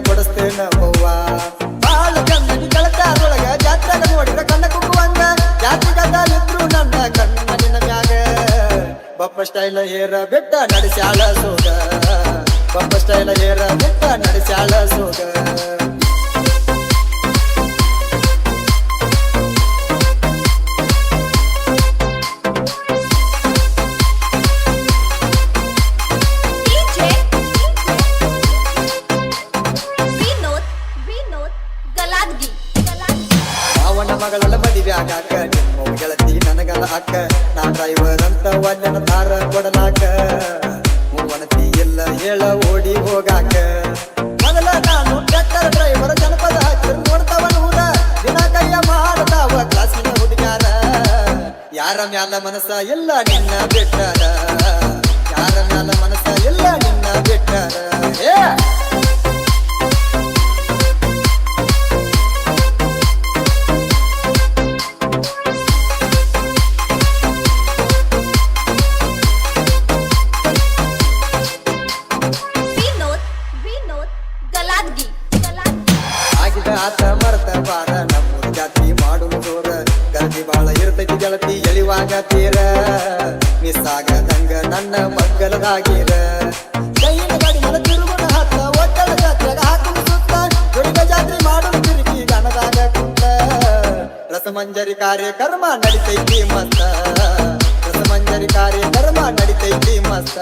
ಕೊಡಿಸ್ತೇನ ಅವ್ವ ಬಾಳ ಕಣ್ಣಿ ಕಳಕಾರೊಳಗ ಜಾತ್ರೆಗ ನೋಡಿದ್ರ ಕಣ್ಣ ಕುಕ್ಕುವಂಗ ಜಾತ್ರೆಗಲ್ಲಿದ್ರು ನನ್ನ ಕಣ್ಣಿನ ಮ್ಯಾಗ ಬಪ್ಪ ಸ್ಟೈಲ ಹೇರ ಬೆಟ್ಟ ನಡೆಸ್ಯಾಳ ಸೋಗ ಬಪ್ಪ ಸ್ಟೈಲ ಹೇರ ಬೆಟ್ಟ ನಡೆಸ್ಯಾಳ ಸೋಗ ಮಗಳ ಮದುವೆ ಆಗಾಕ ನಿಮ್ಮ ಗೆಳತಿ ನನಗಲ್ಲ ಅಕ್ಕ ನಾ ಡ್ರೈವರ್ ಅಂತ ಒಳ್ಳೆನ ತಾರ ಕೊಡಲಾಕ ಮೂವನತಿ ಎಲ್ಲ ಹೇಳ ಓಡಿ ಹೋಗಾಕ ಮೊದಲ ನಾನು ಟ್ರ್ಯಾಕ್ಟರ್ ಡ್ರೈವರ್ ಜನಪದ ಹಾಕಿ ನೋಡ್ತಾವ ನೂರ ದಿನ ಕೈಯ ಮಾಡ್ತಾವ ಕ್ಲಾಸಿನ ಹುಡುಗಾರ ಯಾರ ಮ್ಯಾಲ ಮನಸ್ಸ ಎಲ್ಲ ನಿನ್ನ ಬಿಟ್ಟಾರ ಯಾರ ಮ್ಯಾಲ ಮನಸ್ಸ ಎಲ್ಲ ನಿನ್ನ ಬಿಟ್ಟಾರ ಏ ಆತ ಮರ್ತ ಬಾರ ನಮ್ಮೂರ ಜಾತಿ ಮಾಡುವ ಜೋರ ಗರ್ದಿ ಬಾಳ ಇರ್ತೈತಿ ಗೆಳತಿ ಎಳಿವಾಗ ತೀರ ಮಿಸ್ ಆಗದಂಗ ನನ್ನ ಮಗ್ಗಲದಾಗಿರ ಕೈಯಿನ ಗಾಡಿ ಮನ ತಿರುಗುಣ ಹತ್ತ ಒತ್ತಡ ಜಾತ್ರೆಗ ಹಾಕುವ ಸುತ್ತ ಗುಡಿಗ ಜಾತ್ರೆ ಮಾಡುವ ತಿರುಗಿ ಗಣದಾಗ ಕುಂತ ರಸಮಂಜರಿ ಕಾರ್ಯಕ್ರಮ ನಡಿತೈತಿ ಮಸ್ತ ರಸಮಂಜರಿ ಕಾರ್ಯಕ್ರಮ ನಡಿತೈತಿ ಮಸ್ತ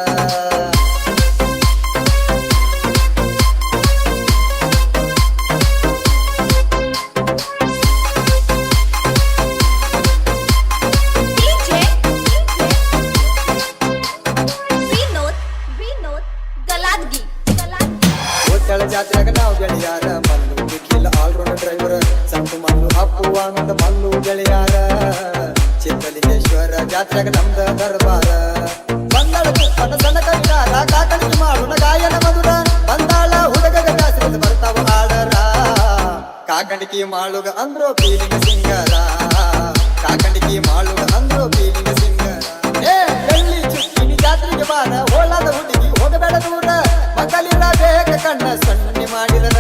ಜಾತ್ರೆಗ ನಾವು ಗೆಳೆಯಾರ ಮಲ್ಲು ನಿಖಿಲ್ ಆಲ್ರೌಂಡ್ ಡ್ರೈವರ್ ಸಂತು ಮಲ್ಲು ಅಪ್ಪು ಅಂತ ಮಲ್ಲು ಗೆಳೆಯಾರ ಚಿತ್ರಲಿಂಗೇಶ್ವರ ಜಾತ್ರೆಗ ನಮ್ದ ದರ್ಬಾರ ಬಂದಾಳ ಪುಷ್ಪನ ಸಣ್ಣ ಕವಿರಾರ ಕಾಕಣಿಕೆ ಮಾಡೋಣ ಗಾಯನ ಮಧುರ ಬಂದಾಳ ಹುಡುಗಗ ಕಾಸಿದ ಬರ್ತಾವ ಆಡರ ಕಾಕಣಿಕೆ ಮಾಡುಗ ಅಂದ್ರೋ ಫೀಲಿಂಗ್ ಸಿಂಗರ ಕಾಕಣಿಕೆ ಮಾಡುಗ ಅಂದ್ರೋ ಫೀಲಿಂಗ್ ಸಿಂಗರ ಏ ಬೆಳ್ಳಿ ಚುಕ್ಕಿನಿ ಜಾತ್ರೆಗೆ ಬಾರ ಹೋಳಾದ ಹುಡುಗಿ ಹೋಗಬೇಡ ದೂರ ಮಕ್ಕಳಿರ ಬೇಕ ಕಣ್ಣ ಸಣ್ಣಿ ಮಾಡಿದರ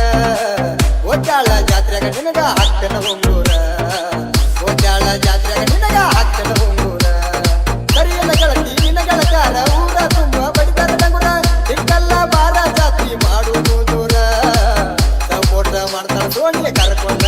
ಒದ್ದಾಳ ಜಾತ್ರೆಗ ನಿನಗ ಹಕ್ಕನ ಹೊಂಗೂರ ಒದ್ದಾಳ ಜಾತ್ರೆಗ ನಿನಗ ಹಕ್ಕನ ಹೊಂಗೂರ ಕರಿಯಲ್ಲ ಗೆಳತಿ ನಿನ್ನ ಗೆಳಕಾರ ಊರ ತುಂಬ ಬಡಿದಾರ ಡಂಗುರ ದಿಕ್ಕಲ್ಲ ಬಾರ ಜಾತ್ರೆ ಮಾಡುವುದು ದೂರ ಸಪೋರ್ಟ್ ಮಾಡ್ತಾಳ ಸೋನಿಯ ಕರ್ಕೊಂಡ